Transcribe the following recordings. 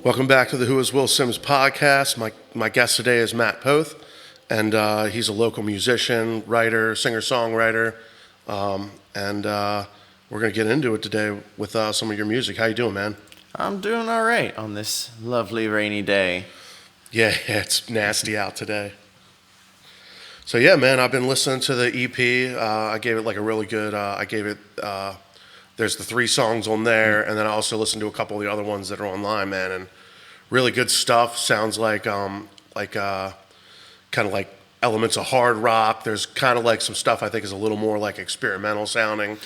Welcome back to the Who is Will Sims podcast. My guest today is Matt Poth, and he's a local musician, writer, singer-songwriter, and we're going to get into it today with some of your music. How you doing, man? I'm doing all right on this lovely rainy day. Yeah, it's nasty out today. So yeah, man, I've been listening to the EP. I gave it like a really good, there's the 3 songs on there, and then I also listened to a couple of the other ones that are online, man, and really good stuff. Sounds like kind of like elements of hard rock. There's kind of like some stuff I think is a little more like experimental sounding.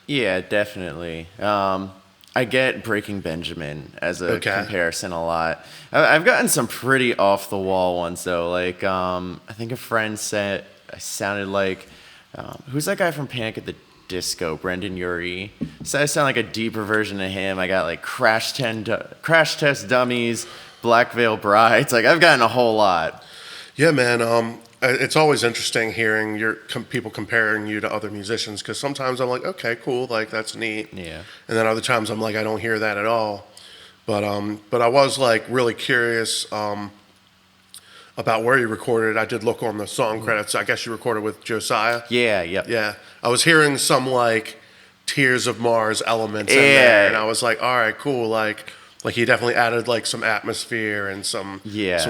Yeah, definitely. I get Breaking Benjamin as a comparison a lot. I've gotten some pretty off-the-wall ones, though. Like, I think a friend said I sounded like, who's that guy from Panic at the Disco, Brendan Urie? So I sound like a deeper version of him. I got like Crash Test Dummies, Black Veil Brides. Like, I've gotten a whole lot. Yeah, man. It's always interesting hearing people comparing you to other musicians, because sometimes I'm like, okay, cool, like that's neat. Yeah. And then other times I'm like, I don't hear that at all. But I was like really curious about where you recorded. I did look on the song credits. I guess you recorded with Josiah. Yeah. Yep. Yeah. I was hearing some like Tears of Mars elements in there, and I was like, all right, cool. Like he definitely added like some atmosphere and some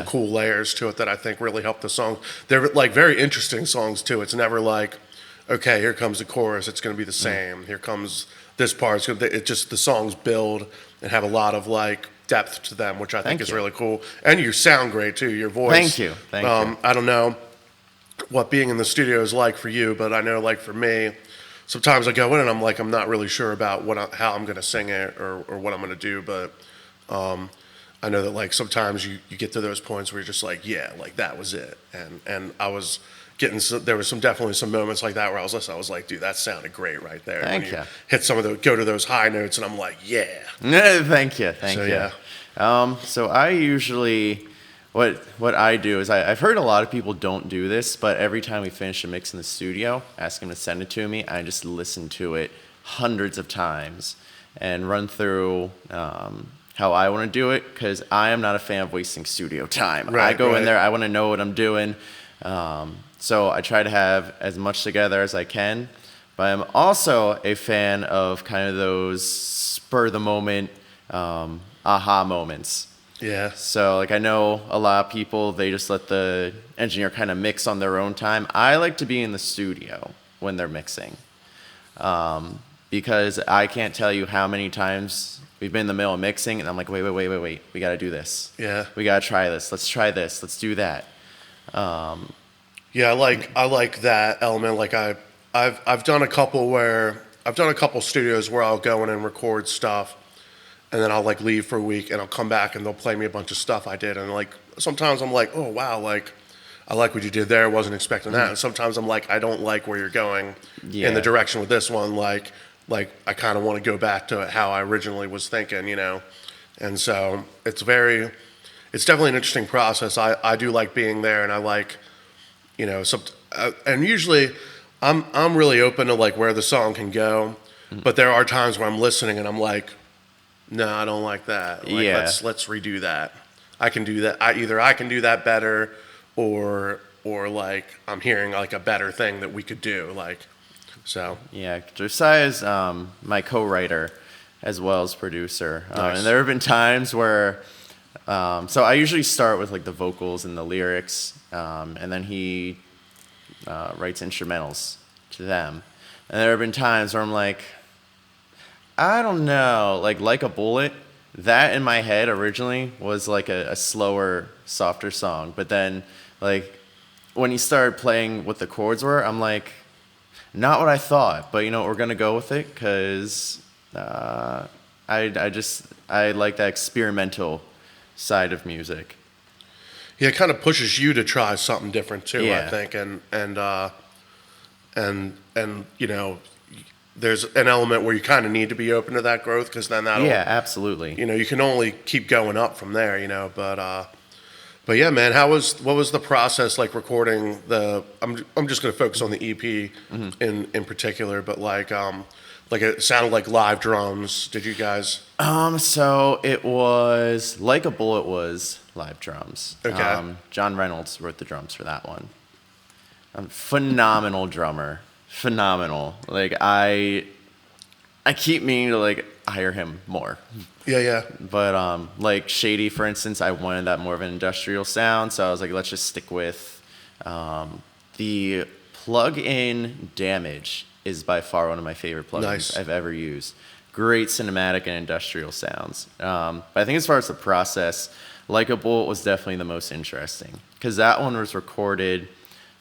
cool layers to it that I think really helped the song. They're like very interesting songs too. It's never like, okay, here comes the chorus, it's going to be the same. Here comes this part. It just, the songs build and have a lot of like depth to them, which I think is really cool. And you sound great too. Your voice. Thank you. Thank you. I don't know what being in the studio is like for you, but I know like for me, sometimes I go in and I'm like, I'm not really sure about how I'm going to sing it or what I'm going to do, but I know that like sometimes you get to those points where you're just like, yeah, like that was it. And I was there was definitely some moments like that where I was listening. I was like, dude, that sounded great right there. Thank you. Hit go to those high notes, and I'm like, yeah. Thank you. Thank you. Yeah. So I usually, what I do is I've heard a lot of people don't do this, but every time we finish a mix in the studio, ask them to send it to me. I just listen to it hundreds of times and run through how I want to do it, because I am not a fan of wasting studio time. I go in there, I want to know what I'm doing. So I try to have as much together as I can, but I'm also a fan of kind of those spur-of-the-moment aha moments. Yeah. So like I know a lot of people, they just let the engineer kind of mix on their own time. I like to be in the studio when they're mixing, because I can't tell you how many times we've been in the middle of mixing, and I'm like, wait, we got to do this. Yeah. We got to try this. Let's try this. Let's do that. Yeah, I like that element. Like I've done a couple studios where I'll go in and record stuff, and then I'll like leave for a week, and I'll come back and they'll play me a bunch of stuff I did, and like sometimes I'm like, oh wow, like I like what you did there. I wasn't expecting that. And sometimes I'm like, I don't like where you're going in the direction with this one. Like I kind of want to go back to how I originally was thinking, you know. And so it's definitely an interesting process. I do like being there, and I like, you know, and usually I'm really open to like where the song can go, but there are times where I'm listening and I'm like, no, I don't like that. Like, let's redo that. I can do that. I can do that better, or like I'm hearing like a better thing that we could do. Like, so. Yeah, Josiah's my co-writer as well as producer. Nice. And there have been times where, so I usually start with like the vocals and the lyrics, and then he writes instrumentals to them. And there have been times where I'm like, I don't know, like a Bullet, that in my head originally was like a slower, softer song. But then like when he started playing what the chords were, I'm like, not what I thought, but you know, we're going to go with it, because I like that experimental side of music. Yeah, it kind of pushes you to try something different too, Yeah. I think, and you know, there's an element where you kind of need to be open to that growth, because then that'll, Yeah, absolutely. you know, you can only keep going up from there, you know. But yeah, man, what was the process like recording I'm just going to focus on the EP in particular, but like Like it sounded like live drums. Did you guys? So it was Like a Bullet was live drums. Okay. John Reynolds wrote the drums for that one. Phenomenal drummer. Phenomenal. Like I keep meaning to like hire him more. Yeah. But like Shady, for instance, I wanted that more of an industrial sound, so I was like, let's just stick with the plug-in Damage is by far one of my favorite plugins Nice. I've ever used. Great cinematic and industrial sounds. But I think as far as the process, Like a Bullet was definitely the most interesting because that one was recorded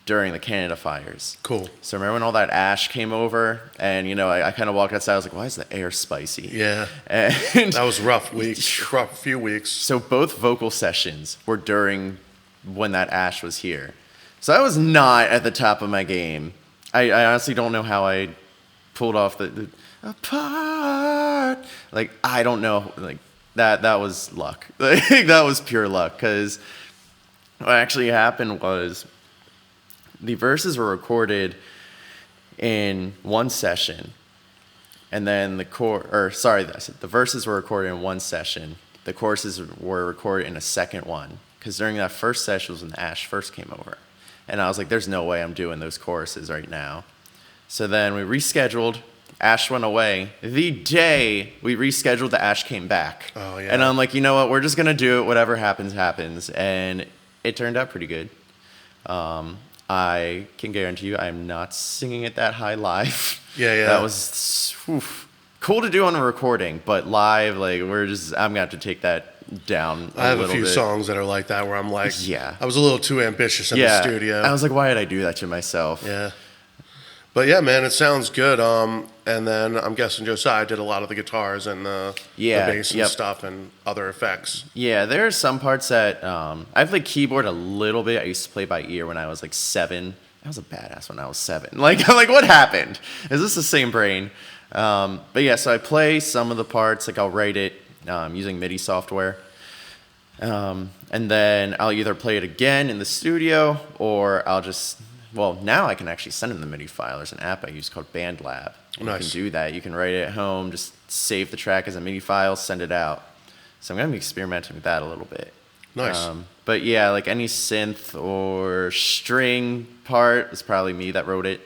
during the Canada fires. Cool. So remember when all that ash came over, and I kind of walked outside. I was like, "Why is the air spicy?" Yeah. And That was rough weeks. Rough few weeks. so both vocal sessions were during when that ash was here. So I was not at the top of my game. I honestly don't know how I pulled off the apart. Like I don't know. Like that was luck. Like that was pure luck. Because what actually happened was the verses were recorded in one session, and then the verses were recorded in one session. The choruses were recorded in a second one, because during that first session was when Ash first came over. And I was like, there's no way I'm doing those choruses right now. So then we rescheduled. Ash went away. The day we rescheduled, the Ash came back. Oh, yeah. And I'm like, you know what? We're just going to do it. Whatever happens, happens. And it turned out pretty good. I can guarantee you I'm not singing it that high live. Yeah. That was cool to do on a recording, but live, like, I'm going to have to take that down I have a little few bit. songs that are like that where I'm like, Yeah. I was a little too ambitious in the studio. I was like, why did I do that to myself? Yeah. But yeah, man, it sounds good. And then I'm guessing Josiah did a lot of the guitars and the bass and stuff and other effects. Yeah, there are some parts that I played keyboard a little bit. I used to play by ear when I was like 7. I was a badass when I was 7. Like, I'm like, what happened? Is this the same brain? But yeah, so I play some of the parts. Like, I'll write it using MIDI software. And then I'll either play it again in the studio, or I'll just... Well, now I can actually send in the MIDI file. There's an app I use called BandLab. And Nice. You can do that. You can write it at home, just save the track as a MIDI file, send it out. So I'm going to be experimenting with that a little bit. Nice. But yeah, like any synth or string part, it's probably me that wrote it.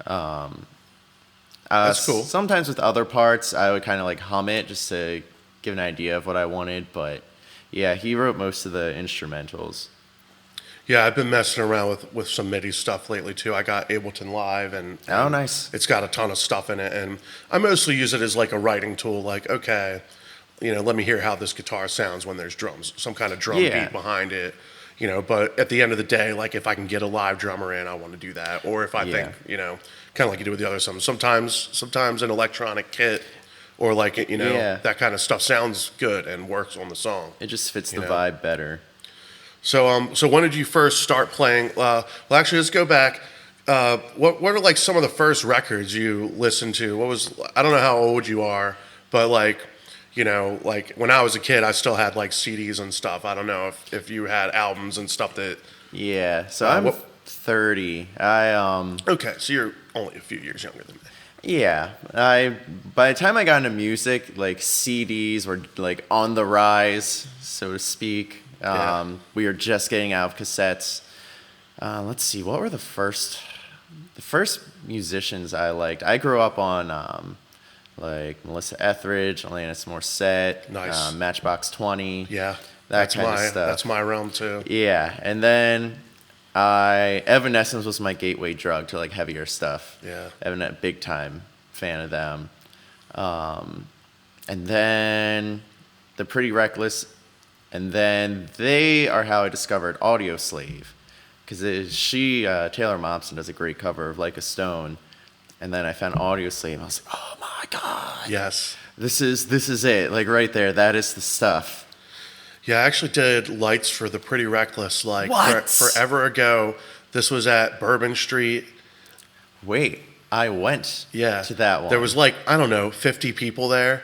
That's cool. Sometimes with other parts, I would kind of like hum it just to give an idea of what I wanted. But yeah, he wrote most of the instrumentals. Yeah, I've been messing around with some MIDI stuff lately too. I got Ableton Live, and Oh, nice. it's got a ton of stuff in it, and I mostly use it as like a writing tool. Like, okay, let me hear how this guitar sounds when there's drums, some kind of drum Yeah. beat behind it. But at the end of the day, like if I can get a live drummer in, I want to do that. Or if I think, kind of like you do with the other songs. Sometimes an electronic kit or like that kind of stuff sounds good and works on the song. It just fits the vibe better. So when did you first start playing? Well, actually, let's go back. What are like some of the first records you listened to? I don't know how old you are, but like when I was a kid, I still had like CDs and stuff. I don't know if you had albums and stuff that. Yeah, so I'm 30. Okay, so you're only a few years younger than me. Yeah, by the time I got into music, like CDs were like on the rise, so to speak. We were just getting out of cassettes. Let's see, what were the first musicians I liked? I grew up on like Melissa Etheridge, Alanis Morissette, Nice. Matchbox 20. Yeah, that kind of stuff. That's my realm too. Yeah, and then Evanescence was my gateway drug to like heavier stuff. Yeah, Big time fan of them. And then the Pretty Reckless. And then they are how I discovered Audio Slave, because Taylor Momsen does a great cover of Like a Stone, and then I found Audio Slave. And I was like, oh my god, yes, this is it, like right there, that is the stuff. Yeah, I actually did lights for the Pretty Reckless like What? forever ago. This was at Bourbon Street. Wait, I went to that one. There was like, I don't know, 50 people there.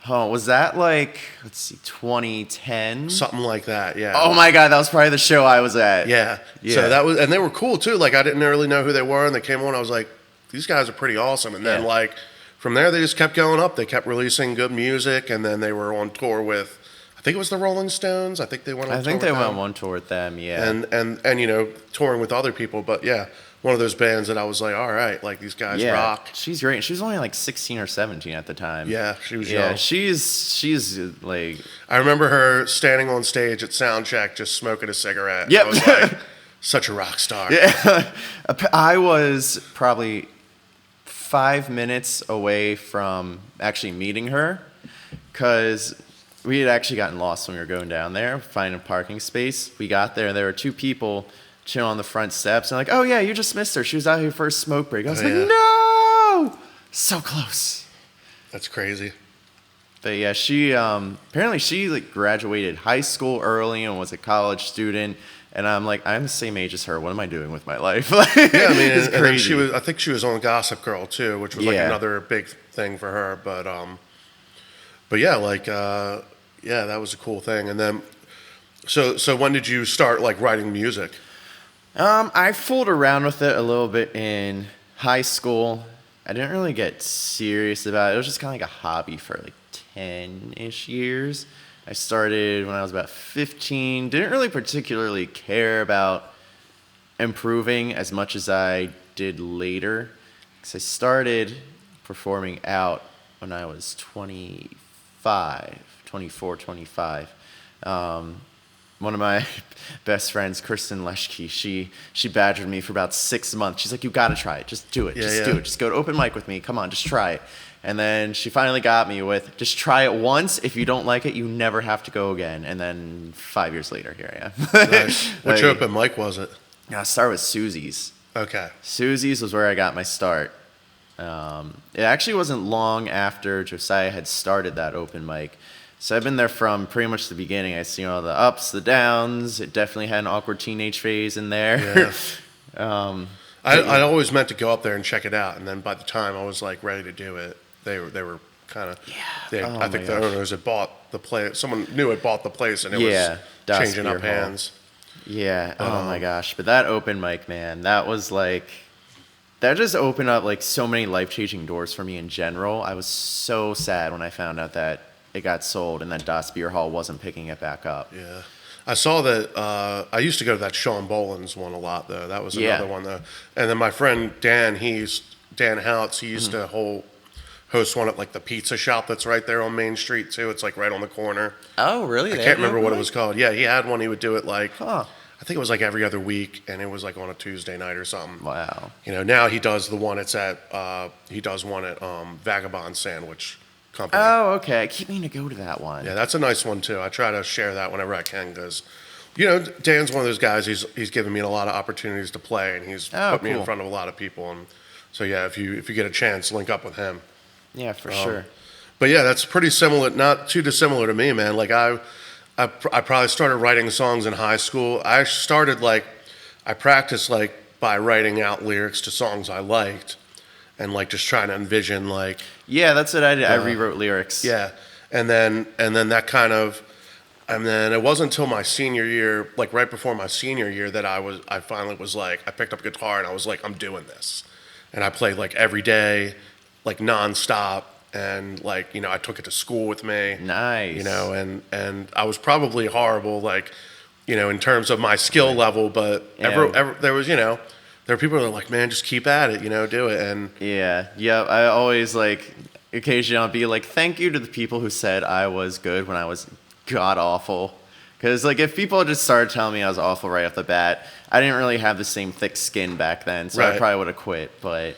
Oh, was that like, let's see, 2010? Something like that, yeah. Oh my god, that was probably the show I was at. Yeah. So that was, and they were cool too. Like I didn't really know who they were, and they came on. I was like, these guys are pretty awesome. And then like from there they just kept going up. They kept releasing good music, and then they were on tour with, I think it was the Rolling Stones. I think they went on I tour think with they went them. on one tour with them, yeah. And you know, touring with other people. But yeah, one of those bands that I was like, all right, like these guys yeah, rock. she's great. She was only like 16 or 17 at the time. Yeah, she was Yeah, young. she's like, I remember her standing on stage at soundcheck just smoking a cigarette. Yep. I was like, such a rock star. yeah. I was probably 5 minutes away from actually meeting her, because we had actually gotten lost when we were going down there, finding a parking space. We got there, and there were two people chilling on the front steps, and like, oh yeah, you just missed her. She was out here for a smoke break. I was Oh, like, yeah. no, so close. That's crazy. But yeah, she apparently she like graduated high school early and was a college student. And I'm like, I'm the same age as her. What am I doing with my life? Like, Yeah, I mean, it's and then crazy. she was. I think she was on Gossip Girl too, which was like Yeah. another big thing for her. But yeah, like yeah, that was a cool thing. And then, so when did you start like writing music? I fooled around with it a little bit in high school. I didn't really get serious about it. It was just kind of like a hobby for like 10-ish years. I started when I was about 15. Didn't really particularly care about improving as much as I did later, because I started performing out when I was 24, 25. One of my best friends, Kristen Leschke, she badgered me for about 6 months. She's like, you gotta try it. Just do it. Just do it. Just go to open mic with me. Come on, just try it. And then she finally got me with, just try it once. If you don't like it, you never have to go again. And then 5 years later, here I am. Nice. Which open mic was it? I started with Susie's. Okay. Susie's was where I got my start. It actually wasn't long after Josiah had started that open mic. So I've been there from pretty much the beginning. I've seen all the ups, the downs. It definitely had an awkward teenage phase in there. Yeah. I always meant to go up there and check it out, and then by the time I was like ready to do it, they were kind of. Yeah. Oh I think my the gosh. owners had bought the place. Someone new had bought the place, and it Yeah, was Das changing Beer up Hall. hands. Yeah. Oh my gosh. But that open mic, man, that was like, that just opened up like so many life-changing doors for me in general. I was so sad when I found out that it got sold and that Das Beer Hall wasn't picking it back up. Yeah. I saw that. I used to go to that Sean Boland's one a lot, though. That was Yeah. another one, though. And then my friend Dan, Dan Houts, he used to host one at like the pizza shop that's right there on Main Street too. It's like right on the corner. Oh, really? I can't remember what it was called. Yeah, he had one. He would do it like Huh. I think it was like every other week, and it was like on a Tuesday night or something. Wow. You know, now he does the one. It's at he does one at Vagabond Sandwich Company. Oh, okay. I keep meaning to go to that one. Yeah, that's a nice one too. I try to share that whenever I can because, you know, Dan's one of those guys. He's given me a lot of opportunities to play, and he's put me in cool. front of a lot of people. And so yeah, if you get a chance, link up with him. Yeah, for sure. But yeah, that's pretty similar. Not too dissimilar to me, man. Like I probably started writing songs in high school. I practiced like by writing out lyrics to songs I liked, and like just trying to envision like. Yeah, that's what I did. I rewrote lyrics. Yeah, and then that kind of, and then it wasn't until my senior year, like right before my senior year, that I finally was like, I picked up a guitar and I was like, I'm doing this, and I played like every day, like nonstop, and like, you know, I took it to school with me. Nice. You know, and I was probably horrible, like, you know, in terms of my skill level, but Yeah. there was, you know, there were people that were like, man, just keep at it, you know, do it, and. Yeah. I always like, occasionally I'll be like, thank you to the people who said I was good when I was god awful. Because like if people just started telling me I was awful right off the bat, I didn't really have the same thick skin back then, so I Right. probably would have quit. But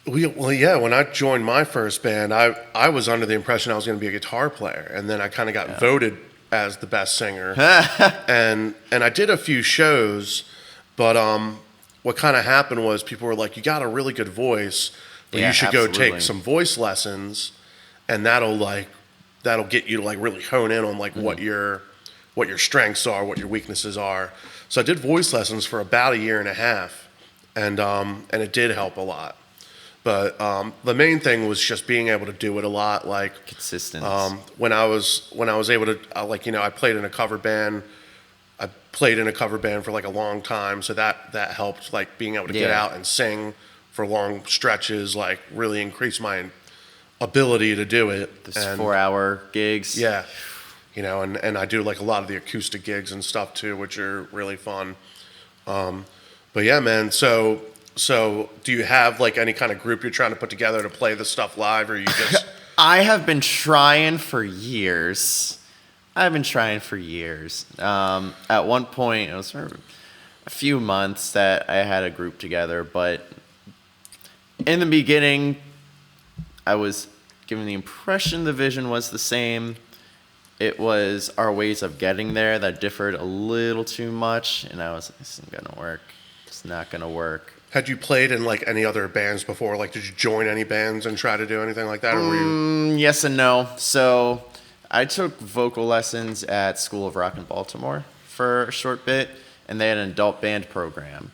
Well, yeah. When I joined my first band, I was under the impression I was going to be a guitar player, and then I kind of got voted as the best singer, and I did a few shows, but what kind of happened was people were like, "You got a really good voice, but Yeah, you should go absolutely. take some voice lessons, and that'll get you to like really hone in on like what your strengths are, what your weaknesses are." So I did voice lessons for about a year and a half, and it did help a lot. But the main thing was just being able to do it a lot. Like consistent. when I was able to, like, you know, I played in a cover band. I played in a cover band for like a long time, so that helped, like being able to get Yeah. out and sing for long stretches, like really increase my ability to do it. This 4-hour gigs. Yeah. And I do like a lot of the acoustic gigs and stuff too, which are really fun. But yeah, man. So do you have like any kind of group you're trying to put together to play this stuff live, or you just? I have been trying for years. At one point, it was for a few months that I had a group together, but in the beginning, I was given the impression the vision was the same. It was our ways of getting there that differed a little too much, and I was like, this isn't gonna work. It's not gonna work. Had you played in like any other bands before? Like, did you join any bands and try to do anything like that, or were you? Yes and no. So I took vocal lessons at School of Rock in Baltimore for a short bit, and they had an adult band program.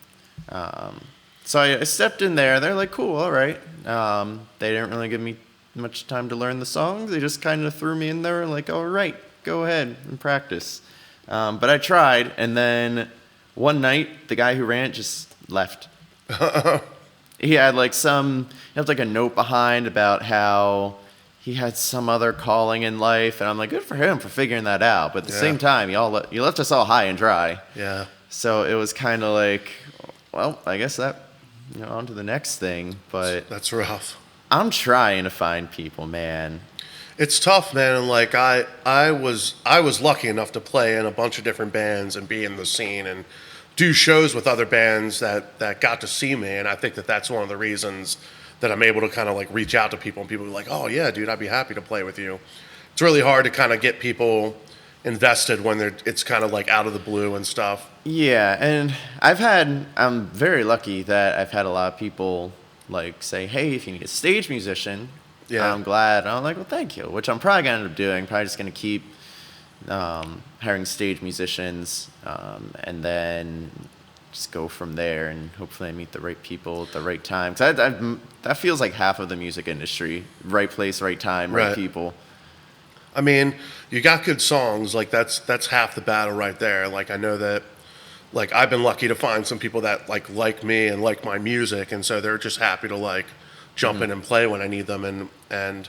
So I stepped in there. They're like, cool, all right. They didn't really give me much time to learn the songs. They just kind of threw me in there like, all right, go ahead and practice. But I tried, and then one night, the guy who ran it just left. He had like a note behind about how he had some other calling in life, and I'm like, good for him for figuring that out. But at the same time, you left us all high and dry. Yeah. So it was kind of like, well, I guess on to the next thing. But That's rough. I'm trying to find people, man. It's tough, man. And like I was lucky enough to play in a bunch of different bands and be in the scene and do shows with other bands that got to see me. And I think that's one of the reasons that I'm able to kind of like reach out to people, and people are like, oh yeah, dude, I'd be happy to play with you. It's really hard to kind of get people invested when it's kind of like out of the blue and stuff. Yeah, and I'm very lucky that I've had a lot of people like say, hey, if you need a stage musician, I'm glad. And I'm like, well, thank you, which I'm probably going to end up doing. Probably just going to keep hiring stage musicians, and then just go from there, and hopefully I meet the right people at the right time. 'Cause that feels like half of the music industry. Right place, right time, right people. I mean, you got good songs. Like that's half the battle right there. Like I know that, like I've been lucky to find some people that like me and like my music, and so they're just happy to like jump in and play when I need them, and and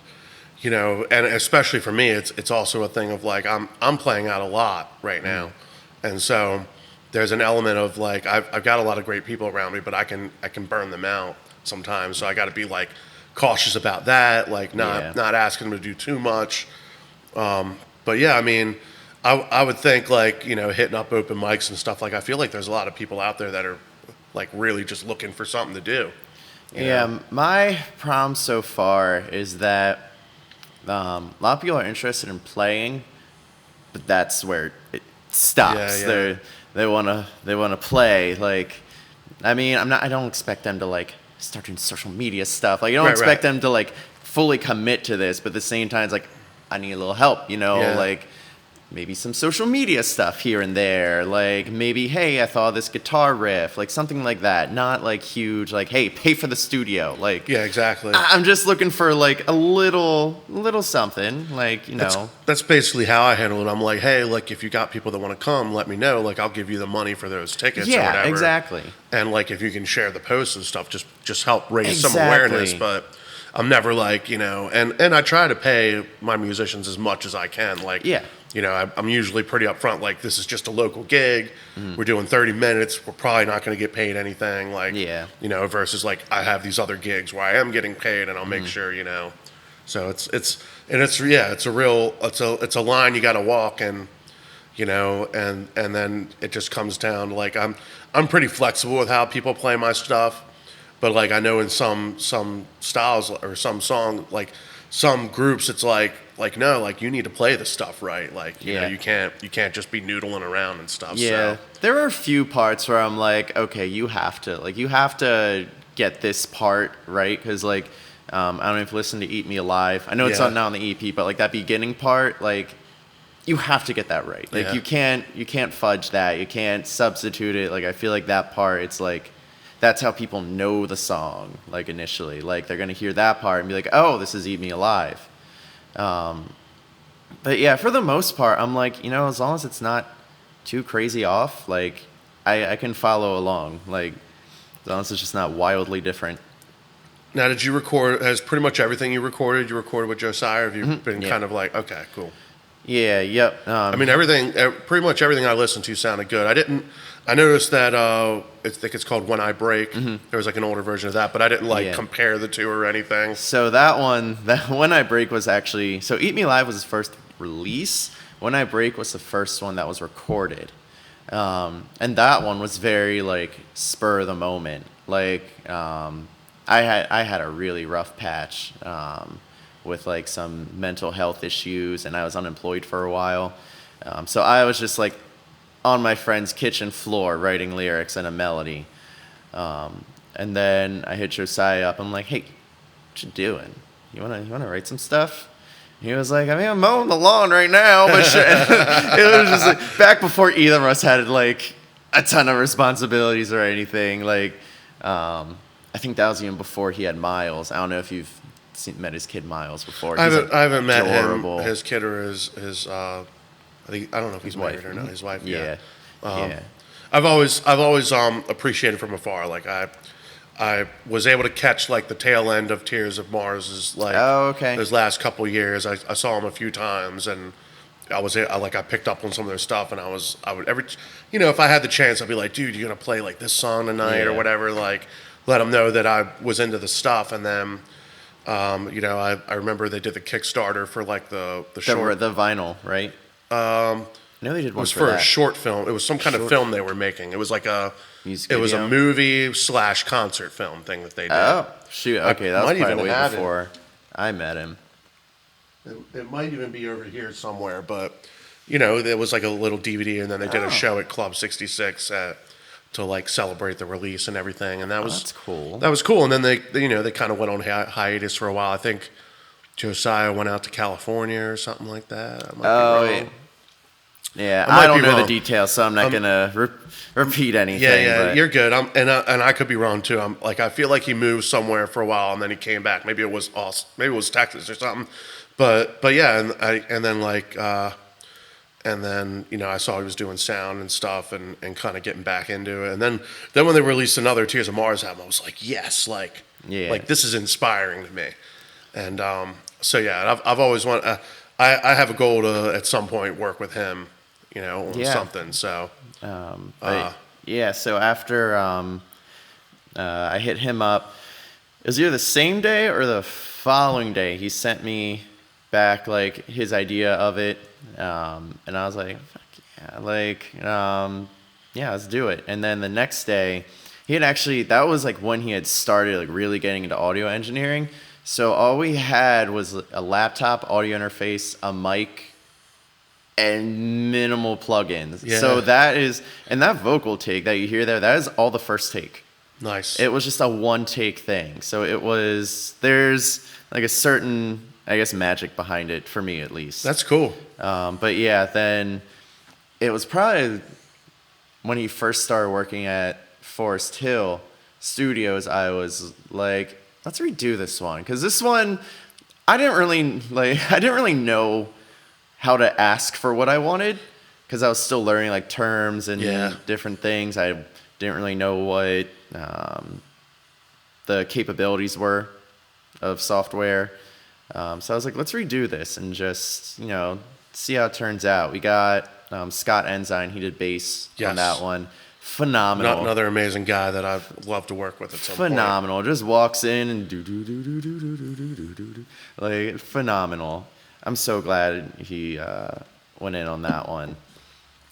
especially for me, it's also a thing of like I'm playing out a lot right now, and so there's an element of like I've got a lot of great people around me, but I can burn them out sometimes, so I got to be like cautious about that, like not asking them to do too much. But yeah, I mean, I would think like, hitting up open mics and stuff, like I feel like there's a lot of people out there that are like really just looking for something to do. You know? My problem so far is that a lot of people are interested in playing, but that's where it stops. Yeah. They wanna play. Like, I mean, I don't expect them to like start doing social media stuff. Like, you don't expect them to like fully commit to this, but at the same time, it's like, I need a little help, like maybe some social media stuff here and there. Like maybe, hey, I thought of this guitar riff, like something like that. Not like huge, like, hey, pay for the studio. Like, yeah, exactly. I'm just looking for like a little something, like, That's basically how I handle it. I'm like, hey, like if you got people that want to come, let me know. Like I'll give you the money for those tickets or whatever. Yeah, exactly. And like if you can share the posts and stuff, just help raise some awareness. But I'm never like, and I try to pay my musicians as much as I can. Like, I'm usually pretty upfront. Like, this is just a local gig. We're doing 30 minutes. We're probably not going to get paid anything. Like, versus like I have these other gigs where I am getting paid, and I'll make sure, So it's a line you got to walk, and and then it just comes down to like I'm pretty flexible with how people play my stuff. But like I know in some styles or some song, like some groups, it's like no, like you need to play the stuff right. Like you can't just be noodling around and stuff. Yeah, so there are a few parts where I'm like, okay, you have to get this part right, because like I don't know if you listen to Eat Me Alive. I know it's not on the EP, but like that beginning part, like you have to get that right. Like you can't fudge that. You can't substitute it. Like I feel like that part, it's like, that's how people know the song, like initially. Like they're gonna hear that part and be like, oh, this is Eat Me Alive. But yeah, for the most part, I'm like, as long as it's not too crazy off, like I can follow along. Like as long as it's just not wildly different. Now, did you record? Has pretty much everything you recorded with Josiah? Or have you been yeah. kind of like, okay, cool? Yeah, yep. I mean, everything, pretty much everything I listened to sounded good. I noticed that I think it's called When I Break. There was like an older version of that, but I didn't Yeah. compare the two or anything. So that one, that When I Break was actually, so Eat Me Alive was his first release. When I Break was the first one that was recorded. And that one was very like spur of the moment. Like, I had a really rough patch, with like some mental health issues, and I was unemployed for a while. So I was just like on my friend's kitchen floor writing lyrics and a melody. And then I hit Josiah up. I'm like, hey, what you doing? You wanna write some stuff? He was like, I mean, I'm mowing the lawn right now, but shit. It was just like back before either of us had like a ton of responsibilities or anything. Like, I think that was even before he had Miles. I don't know if you've met his kid Miles before. I haven't met adorable. him, his kid or his I don't know if he's married or not. His wife, yeah. Yeah. I've always appreciated from afar. Like I was able to catch like the tail end of Tears of Mars's like those last couple years. I saw him a few times, and I picked up on some of their stuff, and I would every if I had the chance, I'd be like, dude, you gonna play like this song tonight or whatever, like let them know that I was into the stuff. And then I remember they did the Kickstarter for like the short, the vinyl, right? No, they did one. It was for a short film. It was some kind of film they were making. It was like a movie / concert film thing that they did. Oh shoot! Okay, that was probably way have before I met him. It might even be over here somewhere, but there was like a little DVD, and then they did a show at Club 66 to like celebrate the release and everything, and that's cool. That was cool. And then they kind of went on hiatus for a while. I think Josiah went out to California or something like that. I might be wrong. Yeah, I don't know the details, so I'm not gonna repeat anything. Yeah, but. You're good. And I could be wrong too. I feel like he moved somewhere for a while and then he came back. Maybe it was Texas or something. But yeah, and then I saw he was doing sound and stuff and kind of getting back into it. And then when they released another Tears of Mars album, I was like, yes, like this is inspiring to me. And so yeah, I've always wanted. I have a goal to at some point work with him, on something. So so after I hit him up, it was either the same day or the following day. He sent me back like his idea of it, and I was like, fuck yeah, let's do it. And then the next day, that was like when he had started like really getting into audio engineering. So all we had was a laptop, audio interface, a mic, and minimal plugins. Yeah. So that vocal take that you hear there, that is all the first take. Nice. It was just a one take thing. So there's like a certain, I guess, magic behind it for me at least. That's cool. But yeah, then it was probably when he first started working at Forest Hill Studios, I was like, let's redo this one, because this one I didn't really know how to ask for what I wanted, because I was still learning like terms and different things. I didn't really know what the capabilities were of software. So I was like, let's redo this and just see how it turns out. We got Scott Ensign. He did bass on that one. Phenomenal. Another amazing guy that I'd love to work with at some point. Phenomenal. Just walks in and do. Like, phenomenal. I'm so glad he went in on that one.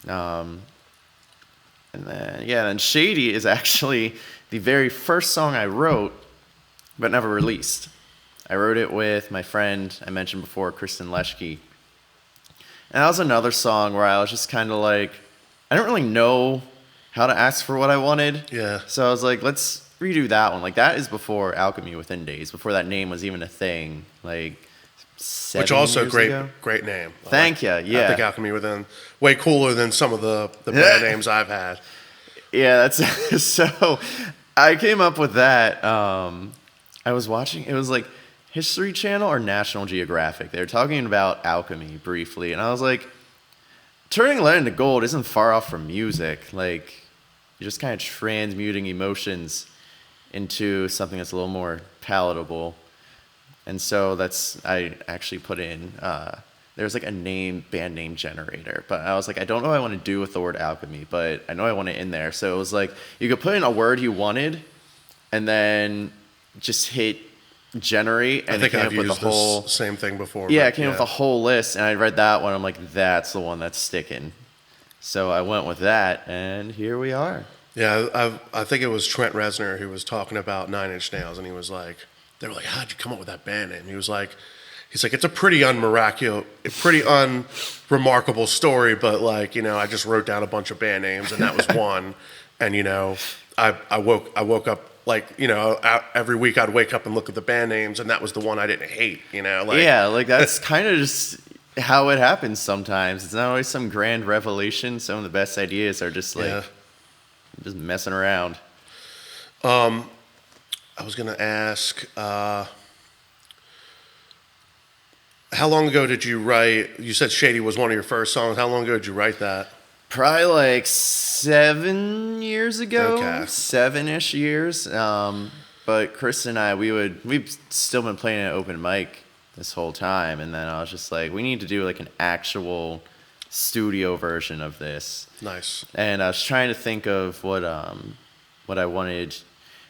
And then Shady is actually the very first song I wrote, but never released. I wrote it with my friend I mentioned before, Kristen Leschke. And that was another song where I was just kind of like, I don't really know how to ask for what I wanted. Yeah. So I was like, let's redo that one. Like, that is before Alchemy Within days, before that name was even a thing. Like, 7 Which also years ago? Great name. Thank you. Yeah. I think Alchemy Within way cooler than some of the band names I've had. Yeah, that's so. I came up with that. I was watching. It was like History Channel or National Geographic. They were talking about alchemy briefly, and I was like, turning lead into gold isn't far off from music. Like, you're just kind of transmuting emotions into something that's a little more palatable. And so I actually put in, there's like a band name generator, but I was like, I don't know what I want to do with the word alchemy, but I know I want it in there. So it was like, you could put in a word you wanted and then just hit generate, and I think it came I've up with used the whole this same thing before. yeah, but it came up with a whole list, and I read that one. I'm like, that's the one that's sticking. So I went with that, and here we are. Yeah, I think it was Trent Reznor who was talking about Nine Inch Nails, and he was like, they were like, how'd you come up with that band name? He's like, it's a pretty unremarkable story, but like, I just wrote down a bunch of band names, and that was one. And I woke up like, every week I'd wake up and look at the band names, and that was the one I didn't hate. Yeah, like that's kind of just how it happens sometimes. It's not always some grand revelation. Some of the best ideas are just like just messing around. I was gonna ask, how long ago did you write? You said "Shady" was one of your first songs. How long ago did you write that? Probably like 7 years ago, Okay. 7-ish years. But Chris and I, we've still been playing at open mic this whole time, and then I was just like, we need to do like an actual studio version of this. Nice. And I was trying to think of what I wanted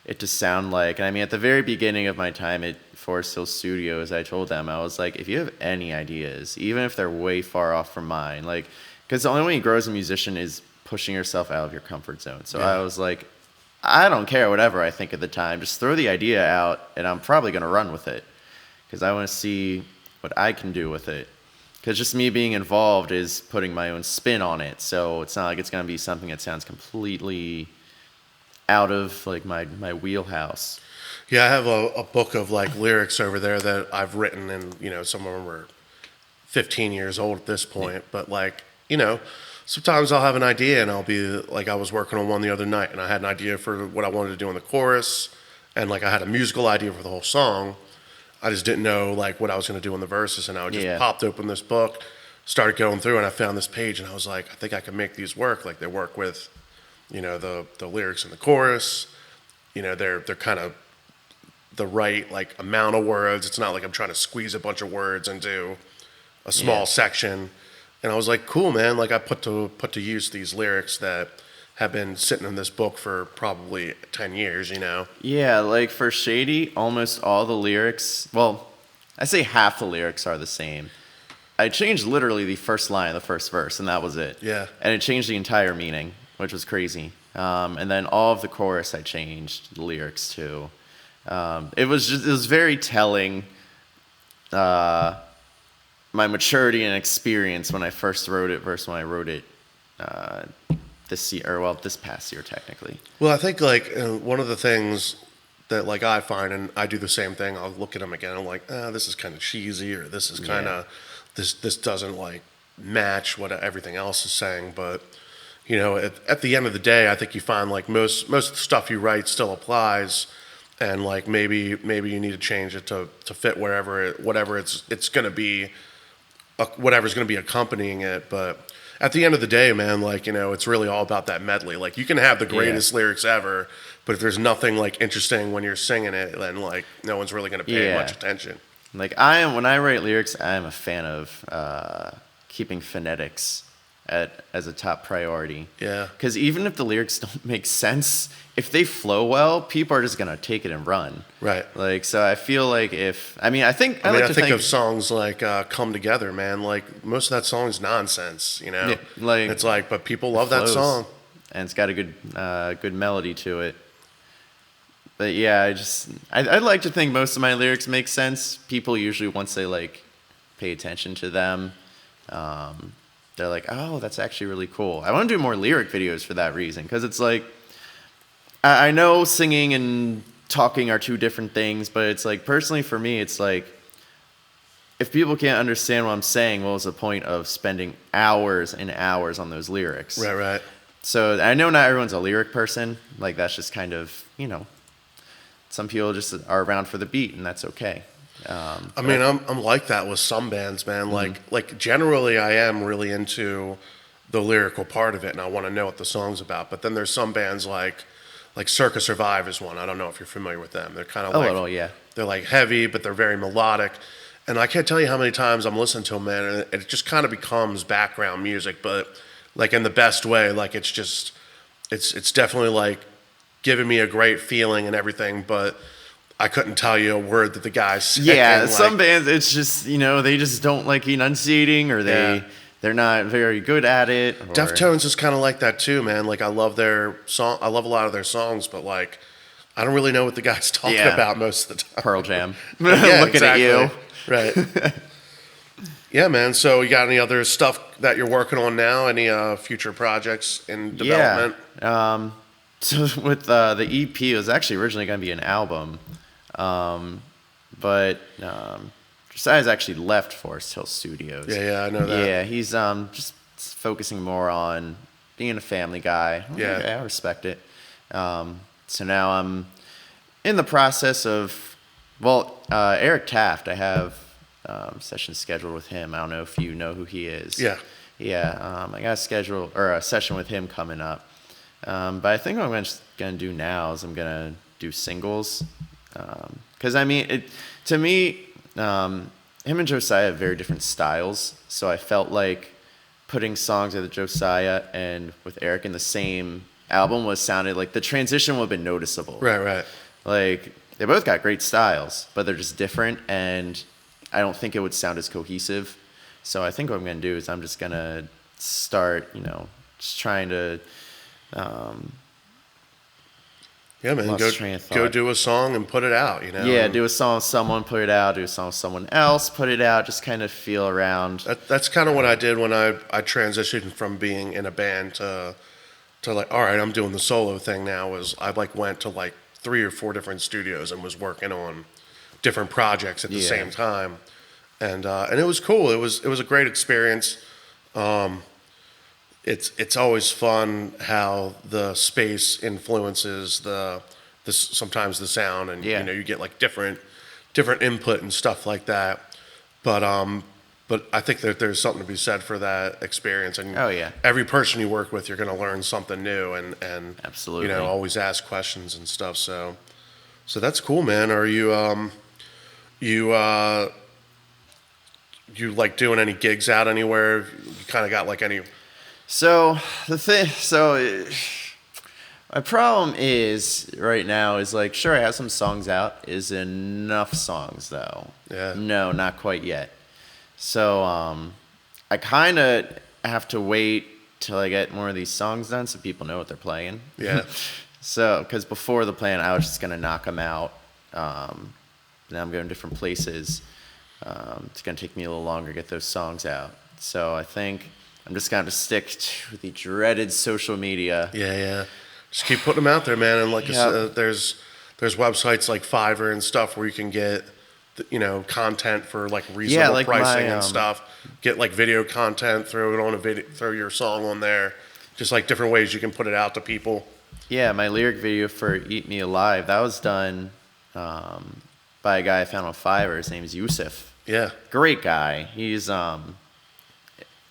it to sound like. And I mean, at the very beginning of my time at Forest Hill Studios, I told them, I was like, if you have any ideas, even if they're way far off from mine, like, because the only way you grow as a musician is pushing yourself out of your comfort zone. So I was like, I don't care whatever I think at the time. Just throw the idea out, and I'm probably going to run with it because I want to see what I can do with it. Because just me being involved is putting my own spin on it. So it's not like it's going to be something that sounds completely out of like my wheelhouse. Yeah, I have a book of like lyrics over there that I've written, and some of them are 15 years old at this point. But like, sometimes I'll have an idea, and I'll be like, I was working on one the other night, and I had an idea for what I wanted to do in the chorus, and like I had a musical idea for the whole song. I just didn't know like what I was going to do in the verses, and I just popped open this book, started going through, and I found this page, and I was like, I think I can make these work. Like they work with, the lyrics in the chorus. They're kind of the right like amount of words. It's not like I'm trying to squeeze a bunch of words into a small section. And I was like, cool, man. Like I put to use these lyrics that have been sitting in this book for probably 10 years, Yeah, like for Shady, almost all the lyrics, well, I say half the lyrics are the same. I changed literally the first line of the first verse, and that was it. Yeah. And it changed the entire meaning, which was crazy. And then all of the chorus I changed the lyrics to. It was very telling, my maturity and experience when I first wrote it versus when I wrote it this past year technically. Well, I think like one of the things that like I find, and I do the same thing, I'll look at them again and I'm like, this is kind of cheesy, or this is kind of this doesn't like match what everything else is saying. But at the end of the day, I think you find like most of the stuff you write still applies, and like maybe you need to change it to fit whatever it's going to be, whatever's going to be accompanying it. But at the end of the day, man, like, it's really all about that medley. Like, you can have the greatest lyrics ever, but if there's nothing, like, interesting when you're singing it, then, like, no one's really going to pay much attention. Like, when I write lyrics, I am a fan of keeping phonetics as a top priority. Yeah. Because even if the lyrics don't make sense, if they flow well, people are just going to take it and run. Right. Like, so I feel like I think of songs like Come Together, man. Like, most of that song is nonsense, Yeah, like, it's like, but people love that song. And it's got a good melody to it. But yeah, I'd like to think most of my lyrics make sense. People usually, once they like pay attention to them, they're like, oh, that's actually really cool. I want to do more lyric videos for that reason, because it's like, I know singing and talking are two different things, but it's like, personally for me, it's like, if people can't understand what I'm saying, what was the point of spending hours and hours on those lyrics? Right. So I know not everyone's a lyric person. Like, that's just kind of, some people just are around for the beat, and that's okay. I mean, I'm like that with some bands, man. Mm-hmm. Like generally, I am really into the lyrical part of it, and I want to know what the song's about. But then there's some bands like like Circa Survive is one. I don't know if you're familiar with them. They're kind of A like little, yeah. they're like heavy, but they're very melodic. And I can't tell you how many times I'm listening to them, man, and it just kind of becomes background music, but like in the best way. Like it's definitely like giving me a great feeling and everything, but I couldn't tell you a word that the guy's saying. Yeah, like, some bands, it's just, they just don't like enunciating, or they're not very good at it. Or... Deftones is kind of like that too, man. Like I love their song. I love a lot of their songs, but like I don't really know what the guy's talking about most of the time. Pearl Jam. Yeah, Looking at you. Right. Yeah, man. So you got any other stuff that you're working on now? Any future projects in development? Yeah. So with the EP, it was actually originally going to be an album. But Josiah's actually left Forest Hill Studios. Yeah, I know that. Yeah, he's just focusing more on being a family guy. Yeah. Okay, I respect it. So now I'm in the process of, Eric Taft, I have sessions scheduled with him. I don't know if you know who he is. Yeah. Yeah, I got a session with him coming up. But I think what I'm going to do now is I'm going to do singles. Because, to me, him and Josiah have very different styles. So I felt like putting songs with Josiah and with Eric in the same album sounded like the transition would have been noticeable. Right. Like, they both got great styles, but they're just different, and I don't think it would sound as cohesive. So I think what I'm going to do is I'm just going to start, just trying to... Yeah, man, go do a song and put it out, Yeah, do a song with someone, put it out. Do a song with someone else, put it out. Just kind of feel around. That's kind of what I did when I transitioned from being in a band to like, all right, I'm doing the solo thing now. I went to like 3 or 4 different studios and was working on different projects at the same time, and it was cool. It was a great experience. It's always fun how the space influences sometimes the sound, and you get like different input and stuff like that. But I think that there's something to be said for that experience. And every person you work with, you're going to learn something new, and absolutely, always ask questions and stuff. So that's cool, man. Are you like doing any gigs out anywhere? You kind of got like any. So my problem is right now is like, sure, I have some songs out. Is enough songs though? Yeah. No, not quite yet. So I kind of have to wait till I get more of these songs done so people know what they're playing. Yeah. So, because before the plan, I was just gonna knock them out. Now I'm going different places. It's gonna take me a little longer to get those songs out. So I think I'm just going to stick to the dreaded social media. Yeah. Just keep putting them out there, man. And like I said, there's websites like Fiverr and stuff where you can get, content for like reasonable like pricing and stuff. Get like video content, throw it on a video, throw your song on there. Just like different ways you can put it out to people. Yeah, my lyric video for Eat Me Alive, that was done by a guy I found on Fiverr. His name is Yusuf. Yeah. Great guy. He's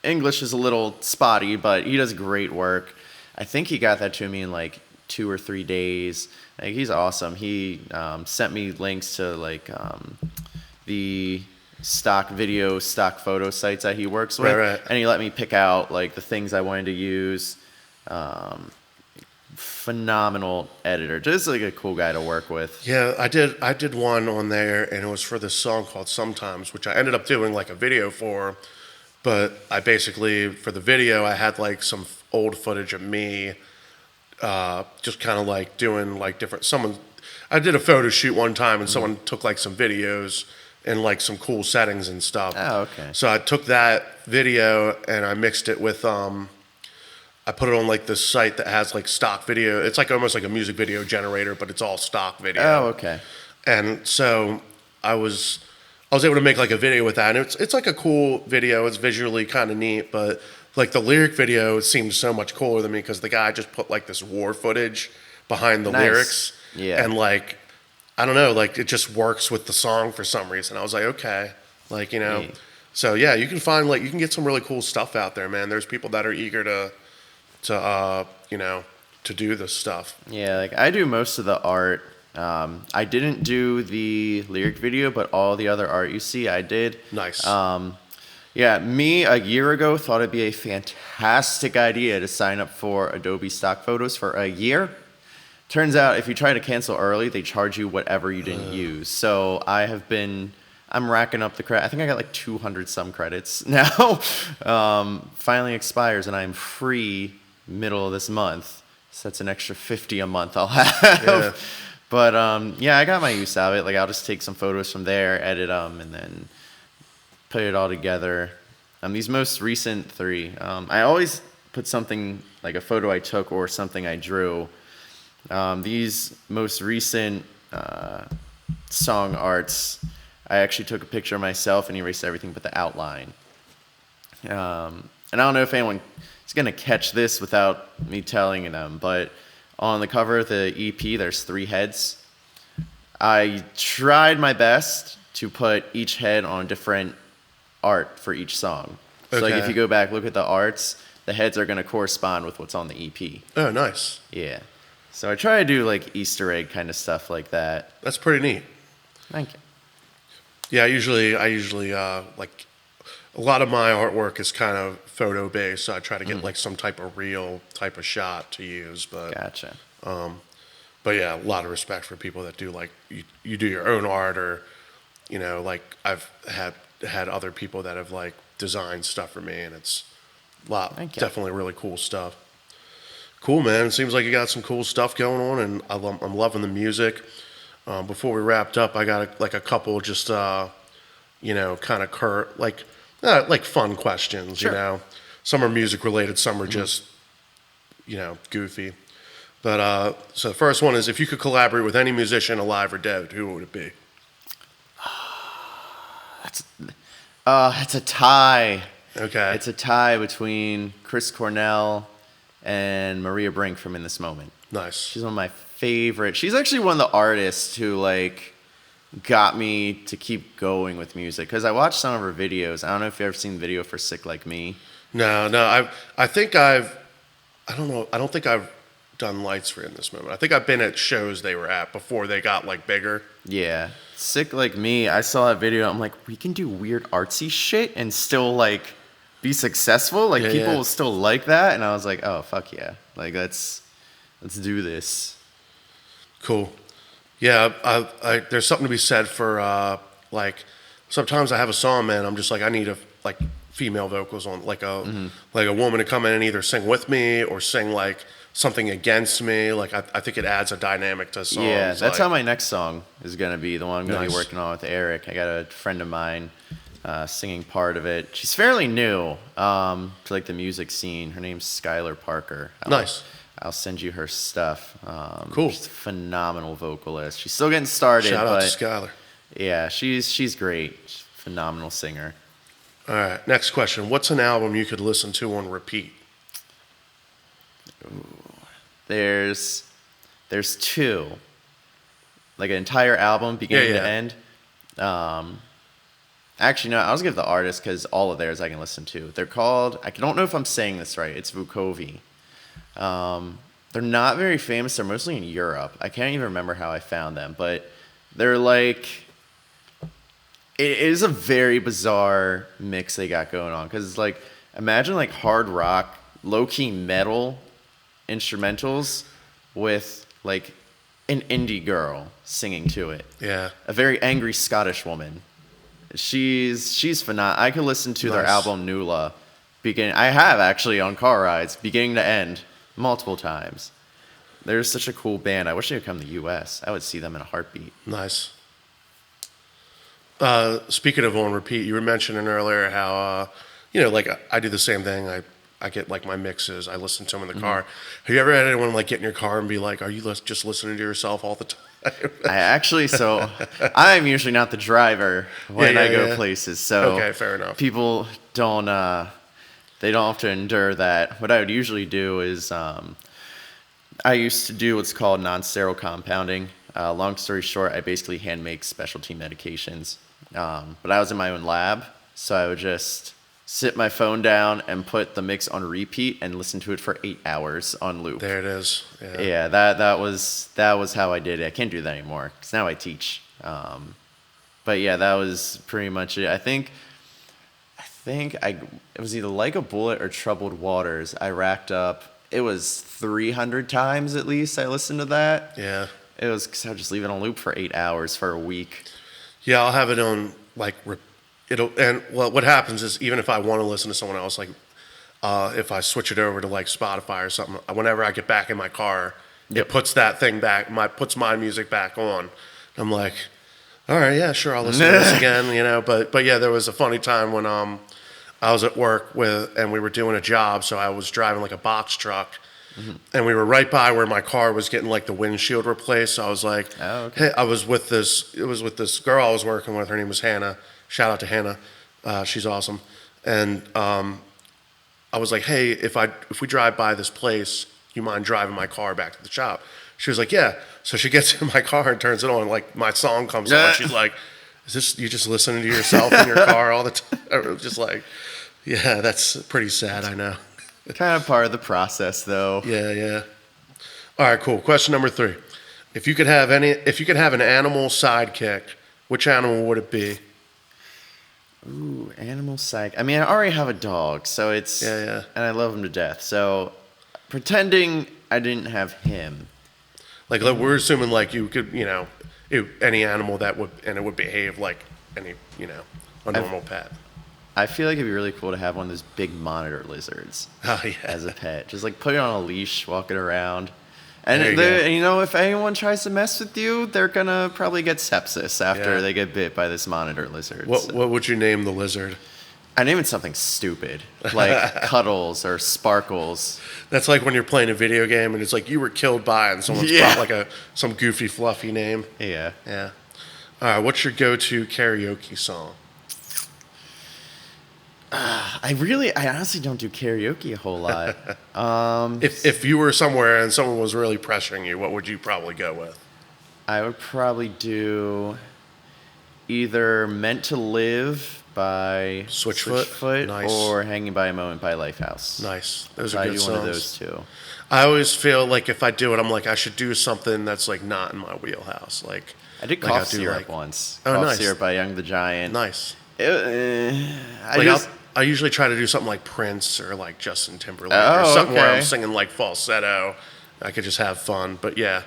English is a little spotty, but he does great work. I think he got that to me in like 2 or 3 days. Like, he's awesome. He sent me links to like the stock photo sites that he works with, right. And he let me pick out like the things I wanted to use. Phenomenal editor, just like a cool guy to work with. Yeah, I did one on there, and it was for this song called Sometimes, which I ended up doing like a video for. But I basically, for the video, I had like some old footage of me just kind of like doing like I did a photo shoot one time, and someone took like some videos and like some cool settings and stuff. Oh, okay. So I took that video and I mixed it with, I put it on like this site that has like stock video. It's like almost like a music video generator, but it's all stock video. Oh, okay. And so I was able to make like a video with that, and it's like a cool video. It's visually kind of neat, but like the lyric video seemed so much cooler than me because the guy just put like this war footage behind the lyrics. Yeah. And like, I don't know, like it just works with the song for some reason. I was like, okay, like, So yeah, you can get some really cool stuff out there, man. There's people that are eager to to do this stuff. Yeah, like I do most of the art. I didn't do the lyric video, but all the other art you see, I did. Nice. Yeah, me a year ago thought it'd be a fantastic idea to sign up for Adobe stock photos for a year. Turns out if you try to cancel early, they charge you whatever you didn't use. So I'm racking up the credit. I think I got like 200 some credits now. Finally expires and I'm free middle of this month. So that's an extra 50 a month I'll have. Yeah. But yeah, I got my use out of it. Like I'll just take some photos from there, edit them, and then put it all together. These most recent 3, I always put something like a photo I took or something I drew. These most recent song arts, I actually took a picture of myself and erased everything but the outline. And I don't know if anyone is going to catch this without me telling them, but on the cover of the EP, there's 3 heads. I tried my best to put each head on different art for each song. So like Okay. if you go back, look at the arts, the heads are going to correspond with what's on the EP. Oh, nice. Yeah. So I try to do like Easter egg kind of stuff like that. That's pretty neat. Thank you. Yeah, I usually like a lot of my artwork is kind of photo based, so I try to get like some type of real type of shot to use. But Gotcha. but yeah, a lot of respect for people that do like you do your own art, or like I've had other people that have like designed stuff for me, and it's Thank you. definitely really cool stuff. Cool, man. It seems like you got some cool stuff going on, and I'm loving the music. Before we wrapped up, I got a couple just kind of like fun questions. Sure. Some are music related, some are just goofy. But so the first one is, if you could collaborate with any musician, alive or dead, who would it be? It's a tie. Okay. It's a tie between Chris Cornell and Maria Brink from In This Moment. Nice. She's one of my favorite. She's actually one of the artists who like got me to keep going with music, because I watched some of her videos. I don't know if you've ever seen the video for Sick Like Me. No. I don't think I've done lights for In This Moment. I think I've been at shows they were at before they got like bigger. Yeah. Sick Like Me, I saw that video. I'm like, we can do weird artsy shit and still like be successful. Like people will still like that. And I was like, oh, fuck yeah. Like let's do this. Cool. Yeah, I there's something to be said for like sometimes I have a song, man. I'm just like, I need like female vocals on like a woman to come in and either sing with me or sing like something against me. Like I think it adds a dynamic to songs. Yeah, that's like, how my next song is going to be, the one I'm going to Nice. be working on with Eric. I got a friend of mine singing part of it. She's fairly new to like the music scene. Her name's Skylar Parker. Nice. I'll send you her stuff. Cool. She's a phenomenal vocalist. She's still getting started. Shout out but to Skylar. yeah, she's great. She's a phenomenal singer. All right, next question. What's an album you could listen to on repeat? There's 2, like an entire album beginning Yeah. to end. Actually, no, I'll just give the artist, because all of theirs I can listen to. They're called, I don't know if I'm saying this right, it's Vukovi. They're not very famous. They're mostly in Europe. I can't even remember how I found them, but they're like, it is a very bizarre mix they got going on. Because it's like, imagine like hard rock, low-key metal instrumentals with like an indie girl singing to it. Yeah. A very angry Scottish woman. She's phenomenal. I could listen to their Nice. album Nula I have actually on car rides, beginning to end, multiple times. They're such a cool band. I wish they would come to the US. I would see them in a heartbeat. Nice. Speaking of on repeat, you were mentioning earlier how like I do the same thing. I get like my mixes. I listen to them in the car. Have you ever had anyone like get in your car and be like, "Are you just listening to yourself all the time?" I'm usually not the driver when I go Yeah. places. So Okay, fair enough. People don't they don't have to endure that. What I would usually do is I used to do what's called non-sterile compounding. Long story short, I basically hand make specialty medications. But I was in my own lab, so I would just sit my phone down and put the mix on repeat and listen to it for 8 hours on loop. There it is. Yeah. Yeah, that was how I did it. I can't do that anymore because now I teach. But yeah, that was pretty much it. I think it was either Like a Bullet or Troubled Waters. I racked up. It was 300 times at least I listened to that. Yeah. It was because I would just leave it on loop for 8 hours for a week. Yeah, I'll have it on like what happens is even if I want to listen to someone else, like if I switch it over to like Spotify or something, whenever I get back in my car, it puts that thing back, puts my music back on. I'm like, all right, yeah, sure, I'll listen to this again, you know. But yeah, there was a funny time when I was at work and we were doing a job, so I was driving like a box truck. And we were right by where my car was getting like the windshield replaced. So I was like, Oh, okay. hey, it was with this girl I was working with. Her name was Hannah. Shout out to Hannah. She's awesome. And I was like, hey, if we drive by this place, you mind driving my car back to the shop? She was like, yeah. So she gets in my car and turns it on. Like my song comes on. She's like, is this you just listening to yourself in your car all the time? I was just like, yeah, that's pretty sad. I know. Kind of part of the process, though. Yeah, yeah. All right, cool. Question number 3. If you could have an animal sidekick, which animal would it be? Ooh, animal psych. I mean, I already have a dog, so it's... Yeah. And I love him to death. So, pretending I didn't have him. Like we're assuming like you could, any animal that would behave like any, a normal pet. I feel like it'd be really cool to have one of those big monitor lizards Oh, yeah. as a pet. Just like put it on a leash, walk it around. There you And, go. if anyone tries to mess with you, they're going to probably get sepsis after Yeah. they get bit by this monitor lizard. What would you name the lizard? I name it something stupid, like Cuddles or Sparkles. That's like when you're playing a video game and it's like you were killed by and someone's Yeah. got like some goofy fluffy name. Yeah. Yeah. All right, what's your go-to karaoke song? I honestly don't do karaoke a whole lot. If you were somewhere and someone was really pressuring you, what would you probably go with? I would probably do either Meant to Live by Switchfoot? Nice. or Hanging by a Moment by Lifehouse. Nice. Those I are do good one of songs. those two. I always feel like if I do it, I'm like I should do something that's like not in my wheelhouse. Like I did like Cough I'll do, Syrup like- once. Oh, Cough nice. Syrup by Young the Giant. nice. I usually try to do something like Prince or like Justin Timberlake or Oh, something where I'm okay. singing like falsetto. I could just have fun. But yeah,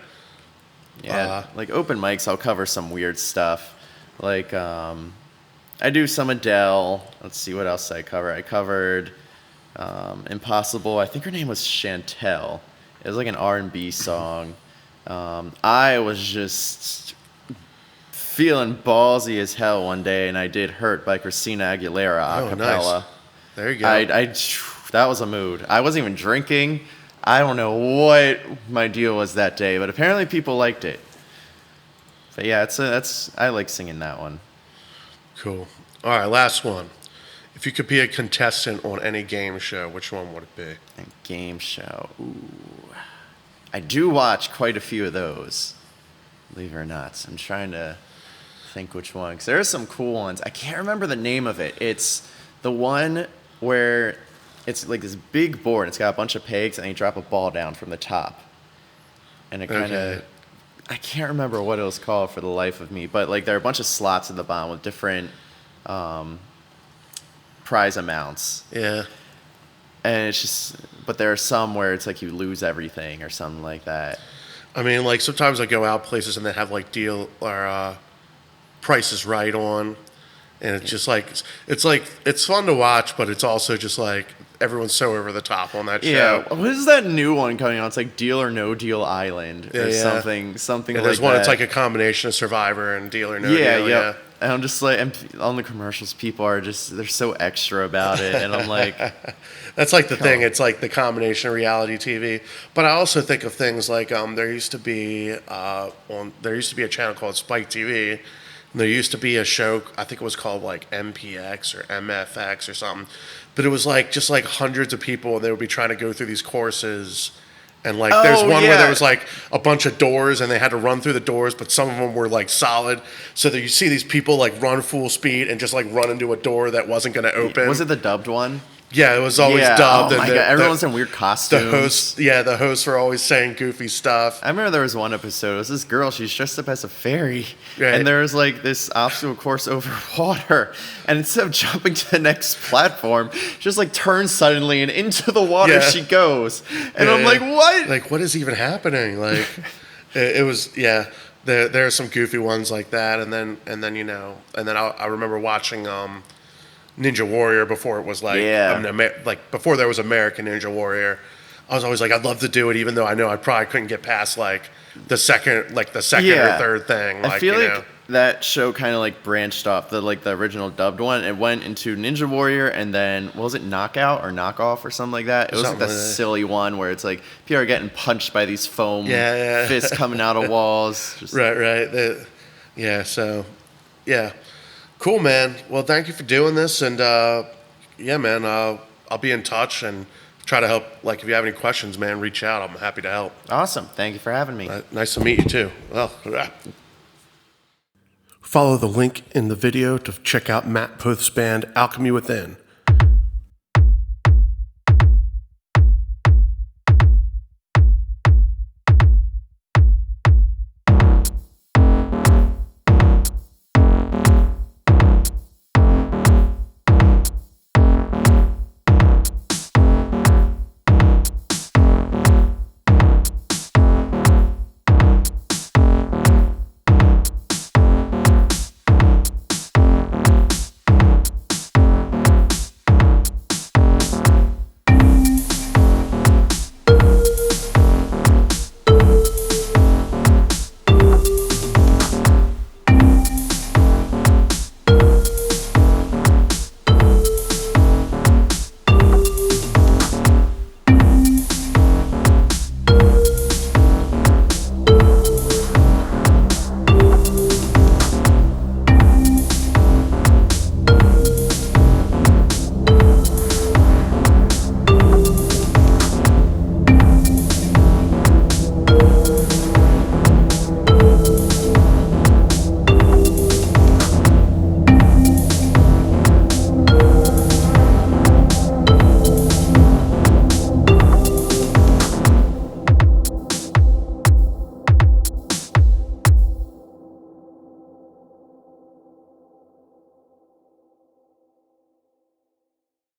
like open mics, I'll cover some weird stuff. Like I do some Adele. Let's see what else I cover. I covered Impossible. I think her name was Chantel. It was like an R&B song. I was just feeling ballsy as hell one day, and I did Hurt by Christina Aguilera a Oh, cappella. nice. There you go. That was a mood. I wasn't even drinking. I don't know what my deal was that day, but apparently people liked it. But yeah, I like singing that one. Cool. All right, last one. If you could be a contestant on any game show, which one would it be? A game show. Ooh. I do watch quite a few of those, believe it or not. I'm trying to think which one, because there are some cool ones. I can't remember the name of it. It's the one where it's like this big board. It's got a bunch of pegs, and you drop a ball down from the top. And it kind of... Okay. I can't remember what it was called for the life of me, but like there are a bunch of slots at the bottom with different prize amounts. Yeah. And it's just... But there are some where it's like you lose everything or something like that. I mean, like sometimes I go out places and they have like deal or Price is Right on, and it's just like it's fun to watch, but it's also just like everyone's so over the top on that Yeah, show. what is that new one coming on? It's like Deal or No Deal Island or Yeah. something Yeah, like there's that. one. It's like a combination of Survivor and Deal or No yeah, Deal. yeah. And I'm just like, and on the commercials, people are just, they're so extra about it. And I'm like, That's like the thing. It's like the combination of reality TV. But I also think of things like there used to be a channel called Spike TV. And there used to be a show, I think it was called like MPX or MFX or something. But it was like just like hundreds of people, and they would be trying to go through these courses And like, there's one where yeah. there was like a bunch of doors and they had to run through the doors, but some of them were like solid. So that you see these people like run full speed and just like run into a door that wasn't going to open. Was it the dubbed one? Yeah, it was always Yeah. dubbed. Oh my and god, everyone's in weird costumes. The hosts were always saying goofy stuff. I remember there was one episode. It was this girl. She's dressed up as a fairy, Right. and there was like this obstacle course over water. And instead of jumping to the next platform, she just like turns suddenly, and into the water Yeah. she goes. And Yeah, I'm like, what? Like, what is even happening? Like, it was, yeah. There are some goofy ones like that, and then I remember watching Ninja Warrior before it was like before there was American Ninja Warrior. I was always like, I'd love to do it, even though I know I probably couldn't get past like the second or third thing. I feel like that show kind of like branched off the original dubbed one. It went into Ninja Warrior, and then what was it, Knockout or Knockoff or something like that? It was like the silly one where it's like people are getting punched by these foam fists coming out of walls. Just right. So cool, man. Well, thank you for doing this, and man, I'll be in touch and try to help. Like, if you have any questions, man, reach out. I'm happy to help. Awesome. Thank you for having me. Nice to meet you too. Well, follow the link in the video to check out Matt Poth's band Alchemy Within.